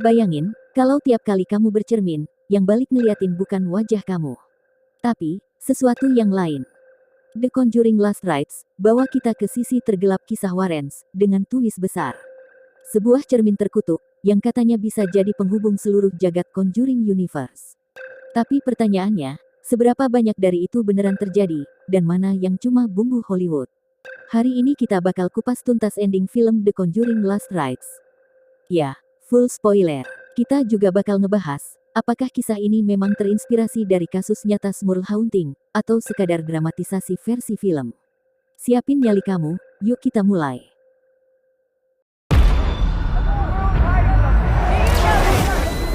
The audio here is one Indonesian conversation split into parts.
Bayangin, kalau tiap kali kamu bercermin, yang balik ngeliatin bukan wajah kamu, tapi sesuatu yang lain. The Conjuring Last Rites bawa kita ke sisi tergelap kisah Warrens dengan twist besar. Sebuah cermin terkutuk yang katanya bisa jadi penghubung seluruh jagat Conjuring Universe. Tapi pertanyaannya, seberapa banyak dari itu beneran terjadi, dan mana yang cuma bumbu Hollywood? Hari ini kita bakal kupas tuntas ending film The Conjuring Last Rites. Ya, full spoiler. Kita juga bakal ngebahas, apakah kisah ini memang terinspirasi dari kasus nyata Smurl Haunting, atau sekadar dramatisasi versi film. Siapin nyali kamu, yuk kita mulai.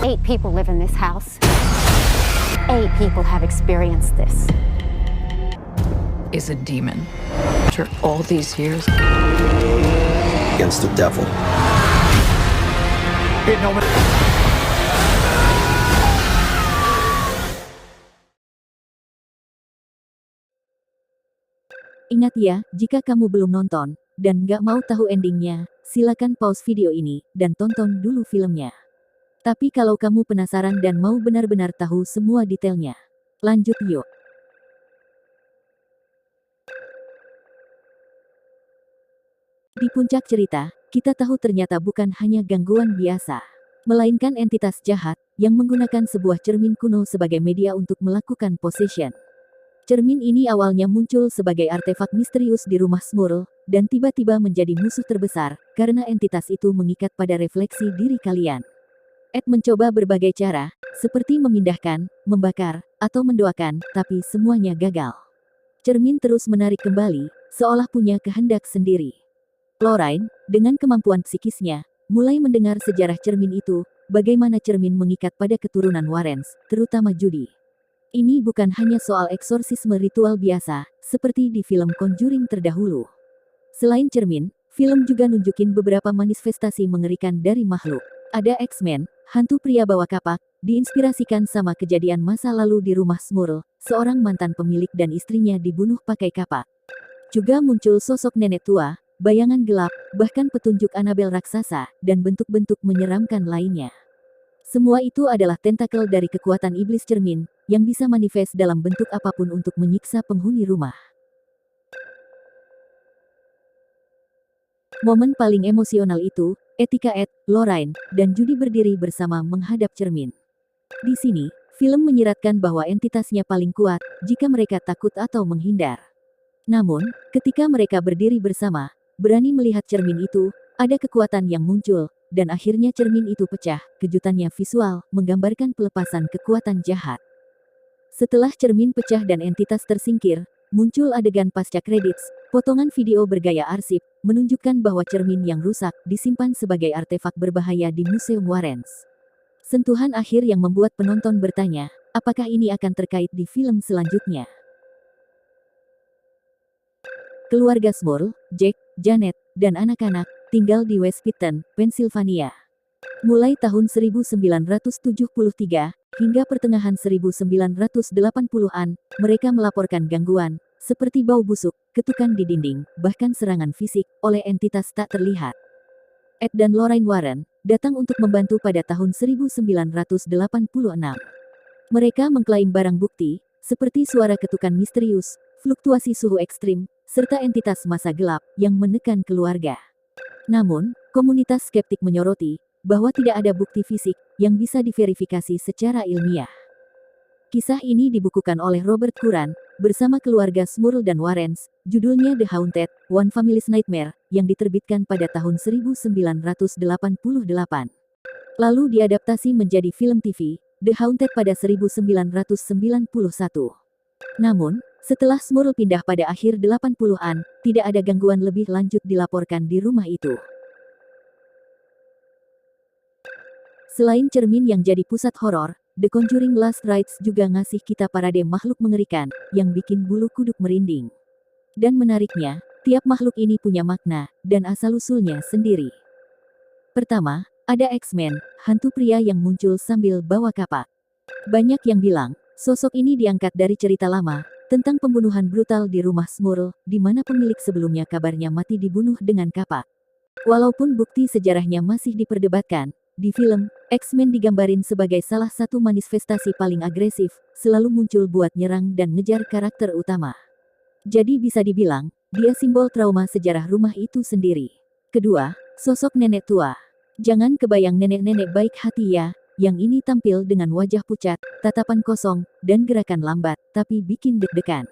Eight people live in this house. 8 people have experienced this. Is a demon. After all these years. Against the devil. Ingat ya, jika kamu belum nonton, dan nggak mau tahu endingnya, silakan pause video ini, dan tonton dulu filmnya. Tapi kalau kamu penasaran dan mau benar-benar tahu semua detailnya, lanjut yuk. Di puncak cerita, kita tahu ternyata bukan hanya gangguan biasa, melainkan entitas jahat yang menggunakan sebuah cermin kuno sebagai media untuk melakukan possession. Cermin ini awalnya muncul sebagai artefak misterius di rumah Smurl, dan tiba-tiba menjadi musuh terbesar, karena entitas itu mengikat pada refleksi diri kalian. Ed mencoba berbagai cara, seperti memindahkan, membakar, atau mendoakan, tapi semuanya gagal. Cermin terus menarik kembali, seolah punya kehendak sendiri. Lorraine, dengan kemampuan psikisnya, mulai mendengar sejarah cermin itu, bagaimana cermin mengikat pada keturunan Warrens, terutama Judy. Ini bukan hanya soal eksorsisme ritual biasa, seperti di film Conjuring terdahulu. Selain cermin, film juga nunjukin beberapa manifestasi mengerikan dari makhluk. Ada X-Men, hantu pria bawa kapak, diinspirasikan sama kejadian masa lalu di rumah Smurl, seorang mantan pemilik dan istrinya dibunuh pakai kapak. Juga muncul sosok nenek tua, bayangan gelap, bahkan petunjuk Annabelle raksasa, dan bentuk-bentuk menyeramkan lainnya. Semua itu adalah tentakel dari kekuatan iblis cermin, yang bisa manifest dalam bentuk apapun untuk menyiksa penghuni rumah. Momen paling emosional itu, ketika Ed, Lorraine, dan Judy berdiri bersama menghadap cermin. Di sini, film menyiratkan bahwa entitasnya paling kuat, jika mereka takut atau menghindar. Namun, ketika mereka berdiri bersama, berani melihat cermin itu, ada kekuatan yang muncul, dan akhirnya cermin itu pecah. Kejutannya visual, menggambarkan pelepasan kekuatan jahat. Setelah cermin pecah dan entitas tersingkir, muncul adegan pasca credits, potongan video bergaya arsip, menunjukkan bahwa cermin yang rusak disimpan sebagai artefak berbahaya di Museum Warrens. Sentuhan akhir yang membuat penonton bertanya, apakah ini akan terkait di film selanjutnya? Keluarga Smurl, Jack, Janet, dan anak-anak, tinggal di West Pitton, Pennsylvania. Mulai tahun 1973, hingga pertengahan 1980-an, mereka melaporkan gangguan, seperti bau busuk, ketukan di dinding, bahkan serangan fisik, oleh entitas tak terlihat. Ed dan Lorraine Warren, datang untuk membantu pada tahun 1986. Mereka mengklaim barang bukti, seperti suara ketukan misterius, fluktuasi suhu ekstrim, serta entitas masa gelap, yang menekan keluarga. Namun, komunitas skeptik menyoroti, bahwa tidak ada bukti fisik, yang bisa diverifikasi secara ilmiah. Kisah ini dibukukan oleh Robert Curran, bersama keluarga Smurl dan Warrens, judulnya The Haunted, One Family's Nightmare, yang diterbitkan pada tahun 1988. Lalu diadaptasi menjadi film TV, The Haunted pada 1991. Namun, setelah Smurl pindah pada akhir 80-an, tidak ada gangguan lebih lanjut dilaporkan di rumah itu. Selain cermin yang jadi pusat horor, The Conjuring Last Rites juga ngasih kita parade makhluk mengerikan, yang bikin bulu kuduk merinding. Dan menariknya, tiap makhluk ini punya makna, dan asal-usulnya sendiri. Pertama, ada X-Men, hantu pria yang muncul sambil bawa kapak. Banyak yang bilang, sosok ini diangkat dari cerita lama, tentang pembunuhan brutal di rumah Smurl, di mana pemilik sebelumnya kabarnya mati dibunuh dengan kapak. Walaupun bukti sejarahnya masih diperdebatkan, di film, X-Men digambarin sebagai salah satu manifestasi paling agresif, selalu muncul buat nyerang dan ngejar karakter utama. Jadi bisa dibilang, dia simbol trauma sejarah rumah itu sendiri. Kedua, sosok nenek tua. Jangan kebayang nenek-nenek baik hati ya, yang ini tampil dengan wajah pucat, tatapan kosong, dan gerakan lambat, tapi bikin deg-degan.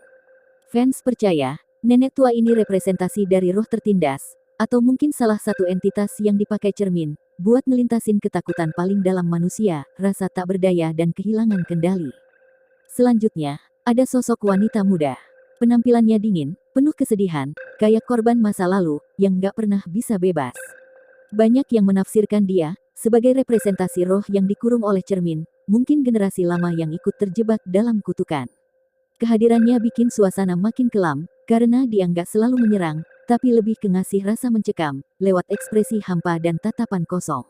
Fans percaya, nenek tua ini representasi dari roh tertindas, atau mungkin salah satu entitas yang dipakai cermin, buat ngelintasin ketakutan paling dalam manusia, rasa tak berdaya dan kehilangan kendali. Selanjutnya, ada sosok wanita muda. Penampilannya dingin, penuh kesedihan, kayak korban masa lalu, yang gak pernah bisa bebas. Banyak yang menafsirkan dia, sebagai representasi roh yang dikurung oleh cermin, mungkin generasi lama yang ikut terjebak dalam kutukan. Kehadirannya bikin suasana makin kelam, karena dia nggak selalu menyerang, tapi lebih ke ngasih rasa mencekam, lewat ekspresi hampa dan tatapan kosong.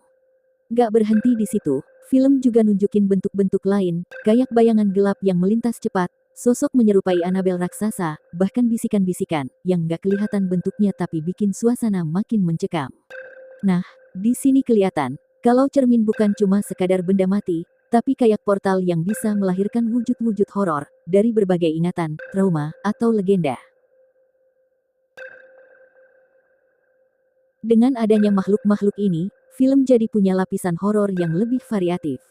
Gak berhenti di situ, film juga nunjukin bentuk-bentuk lain, kayak bayangan gelap yang melintas cepat, sosok menyerupai Annabelle raksasa, bahkan bisikan-bisikan, yang gak kelihatan bentuknya tapi bikin suasana makin mencekam. Nah, di sini kelihatan, kalau cermin bukan cuma sekadar benda mati, tapi kayak portal yang bisa melahirkan wujud-wujud horor, dari berbagai ingatan, trauma, atau legenda. Dengan adanya makhluk-makhluk ini, film jadi punya lapisan horor yang lebih variatif.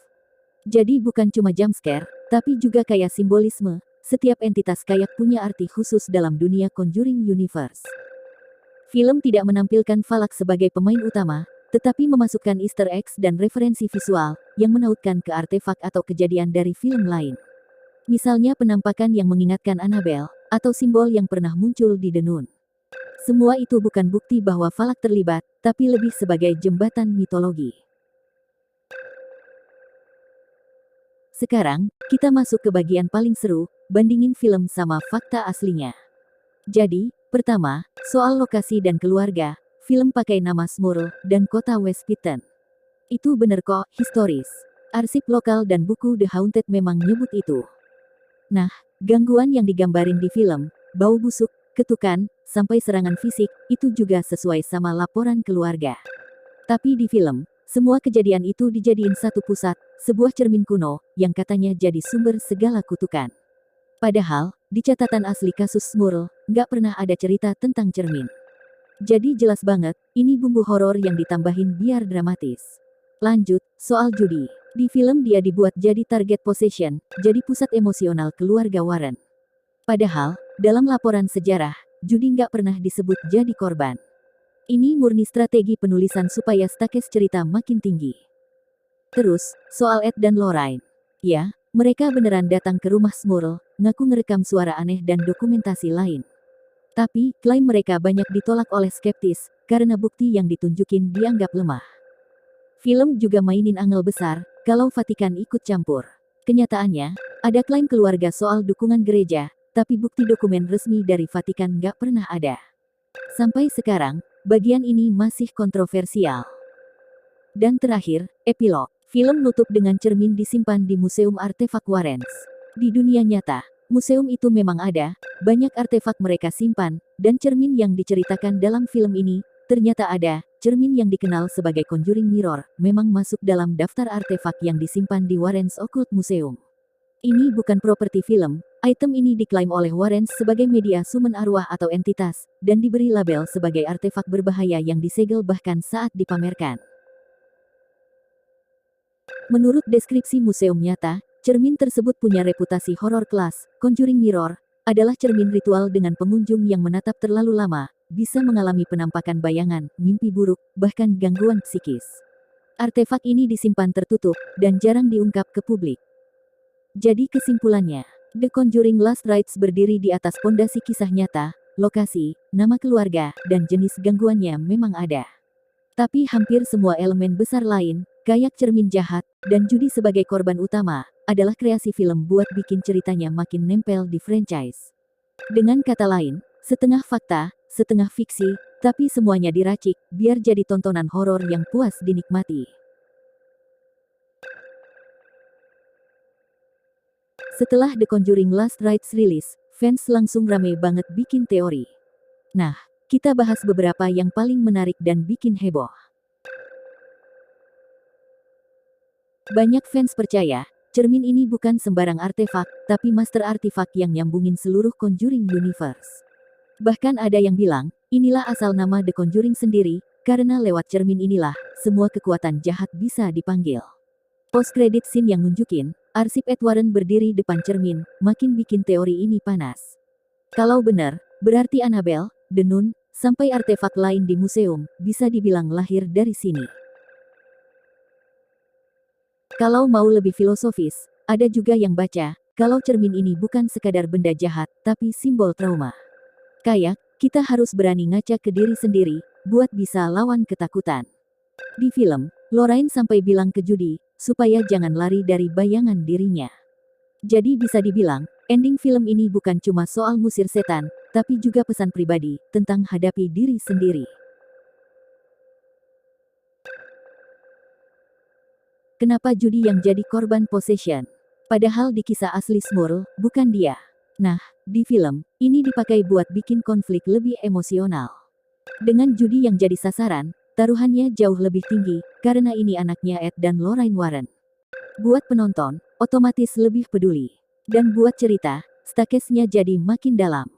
Jadi bukan cuma jumpscare, tapi juga kayak simbolisme, setiap entitas kayak punya arti khusus dalam dunia Conjuring Universe. Film tidak menampilkan Falak sebagai pemain utama, tetapi memasukkan Easter eggs dan referensi visual, yang menautkan ke artefak atau kejadian dari film lain. Misalnya penampakan yang mengingatkan Annabelle, atau simbol yang pernah muncul di The Nun. Semua itu bukan bukti bahwa Falak terlibat, tapi lebih sebagai jembatan mitologi. Sekarang, kita masuk ke bagian paling seru, bandingin film sama fakta aslinya. Jadi, pertama, soal lokasi dan keluarga, film pakai nama Smurl dan kota West Pitton. Itu bener kok, historis. Arsip lokal dan buku The Haunted memang nyebut itu. Nah, gangguan yang digambarin di film, bau busuk, ketukan, sampai serangan fisik, itu juga sesuai sama laporan keluarga. Tapi di film, semua kejadian itu dijadiin satu pusat, sebuah cermin kuno, yang katanya jadi sumber segala kutukan. Padahal, di catatan asli kasus Smurl, nggak pernah ada cerita tentang cermin. Jadi jelas banget, ini bumbu horor yang ditambahin biar dramatis. Lanjut, soal judi. Di film dia dibuat jadi target possession, jadi pusat emosional keluarga Warren. Padahal, dalam laporan sejarah, judi nggak pernah disebut jadi korban. Ini murni strategi penulisan supaya stakes cerita makin tinggi. Terus, soal Ed dan Lorraine. Ya, mereka beneran datang ke rumah Smurl, ngaku ngerekam suara aneh dan dokumentasi lain. Tapi, klaim mereka banyak ditolak oleh skeptis, karena bukti yang ditunjukin dianggap lemah. Film juga mainin angle besar, kalau Vatikan ikut campur. Kenyataannya, ada klaim keluarga soal dukungan gereja, tapi bukti dokumen resmi dari Vatikan nggak pernah ada. Sampai sekarang, bagian ini masih kontroversial. Dan terakhir, epilog. Film nutup dengan cermin disimpan di Museum Artefak Warrens. Di dunia nyata, museum itu memang ada, banyak artefak mereka simpan, dan cermin yang diceritakan dalam film ini, ternyata ada. Cermin yang dikenal sebagai Conjuring Mirror, memang masuk dalam daftar artefak yang disimpan di Warrens Occult Museum. Ini bukan properti film, item ini diklaim oleh Warrens sebagai media sumen arwah atau entitas, dan diberi label sebagai artefak berbahaya yang disegel bahkan saat dipamerkan. Menurut deskripsi museum nyata, cermin tersebut punya reputasi horor kelas. Conjuring Mirror adalah cermin ritual dengan pengunjung yang menatap terlalu lama, bisa mengalami penampakan bayangan, mimpi buruk, bahkan gangguan psikis. Artefak ini disimpan tertutup, dan jarang diungkap ke publik. Jadi kesimpulannya, The Conjuring Last Rites berdiri di atas pondasi kisah nyata, lokasi, nama keluarga, dan jenis gangguannya memang ada. Tapi hampir semua elemen besar lain, kayak cermin jahat, dan judi sebagai korban utama, adalah kreasi film buat bikin ceritanya makin nempel di franchise. Dengan kata lain, setengah fakta, setengah fiksi, tapi semuanya diracik, biar jadi tontonan horor yang puas dinikmati. Setelah The Conjuring Last Rites rilis, fans langsung rame banget bikin teori. Nah, kita bahas beberapa yang paling menarik dan bikin heboh. Banyak fans percaya, cermin ini bukan sembarang artefak, tapi master artifak yang nyambungin seluruh Conjuring Universe. Bahkan ada yang bilang, inilah asal nama The Conjuring sendiri, karena lewat cermin inilah, semua kekuatan jahat bisa dipanggil. Post-credit scene yang nunjukin, arsip Ed Warren berdiri depan cermin, makin bikin teori ini panas. Kalau benar, berarti Annabelle, The Nun, sampai artefak lain di museum, bisa dibilang lahir dari sini. Kalau mau lebih filosofis, ada juga yang baca, kalau cermin ini bukan sekadar benda jahat, tapi simbol trauma. Kayak, kita harus berani ngaca ke diri sendiri, buat bisa lawan ketakutan. Di film, Lorraine sampai bilang ke Judy, supaya jangan lari dari bayangan dirinya. Jadi bisa dibilang, ending film ini bukan cuma soal musir setan, tapi juga pesan pribadi, tentang hadapi diri sendiri. Kenapa Judy yang jadi korban possession? Padahal di kisah asli Smurl, bukan dia. Nah, di film, ini dipakai buat bikin konflik lebih emosional. Dengan Judy yang jadi sasaran, taruhannya jauh lebih tinggi, karena ini anaknya Ed dan Lorraine Warren. Buat penonton, otomatis lebih peduli. Dan buat cerita, stakesnya jadi makin dalam.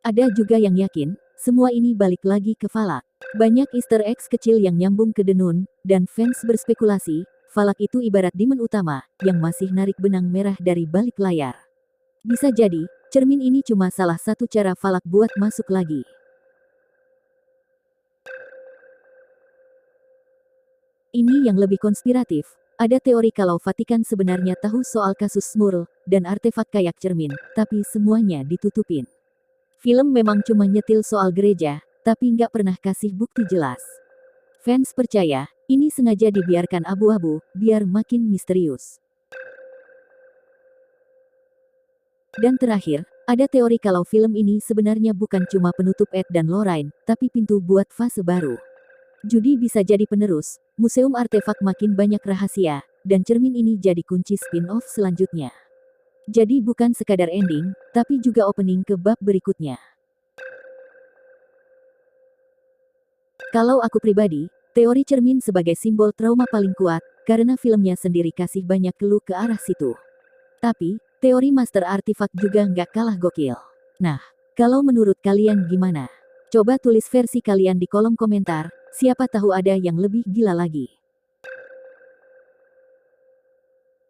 Ada juga yang yakin, semua ini balik lagi ke Falak. Banyak easter eggs kecil yang nyambung ke The Nun, dan fans berspekulasi, Falak itu ibarat demon utama, yang masih narik benang merah dari balik layar. Bisa jadi, cermin ini cuma salah satu cara Falak buat masuk lagi. Ini yang lebih konspiratif. Ada teori kalau Vatikan sebenarnya tahu soal kasus Smurl, dan artefak kayak cermin, tapi semuanya ditutupin. Film memang cuma nyetil soal gereja, tapi nggak pernah kasih bukti jelas. Fans percaya, ini sengaja dibiarkan abu-abu, biar makin misterius. Dan terakhir, ada teori kalau film ini sebenarnya bukan cuma penutup Ed dan Lorraine, tapi pintu buat fase baru. Judy bisa jadi penerus, museum artefak makin banyak rahasia, dan cermin ini jadi kunci spin-off selanjutnya. Jadi bukan sekadar ending, tapi juga opening ke bab berikutnya. Kalau aku pribadi, teori cermin sebagai simbol trauma paling kuat, karena filmnya sendiri kasih banyak clue ke arah situ. Tapi, teori master artifak juga nggak kalah gokil. Nah, kalau menurut kalian gimana? Coba tulis versi kalian di kolom komentar, siapa tahu ada yang lebih gila lagi.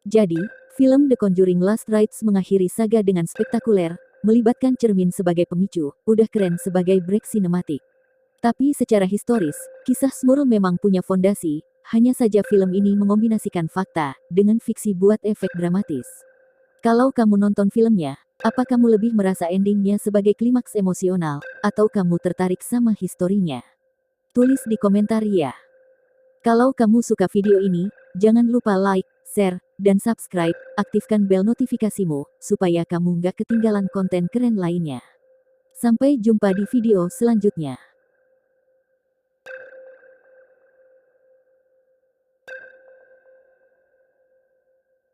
Jadi, film The Conjuring Last Rites mengakhiri saga dengan spektakuler, melibatkan cermin sebagai pemicu, udah keren sebagai break sinematik. Tapi secara historis, kisah Smurl memang punya fondasi, hanya saja film ini mengombinasikan fakta dengan fiksi buat efek dramatis. Kalau kamu nonton filmnya, apa kamu lebih merasa endingnya sebagai klimaks emosional, atau kamu tertarik sama historinya? Tulis di komentar ya. Kalau kamu suka video ini, jangan lupa like, share, dan subscribe, aktifkan bel notifikasimu, supaya kamu nggak ketinggalan konten keren lainnya. Sampai jumpa di video selanjutnya.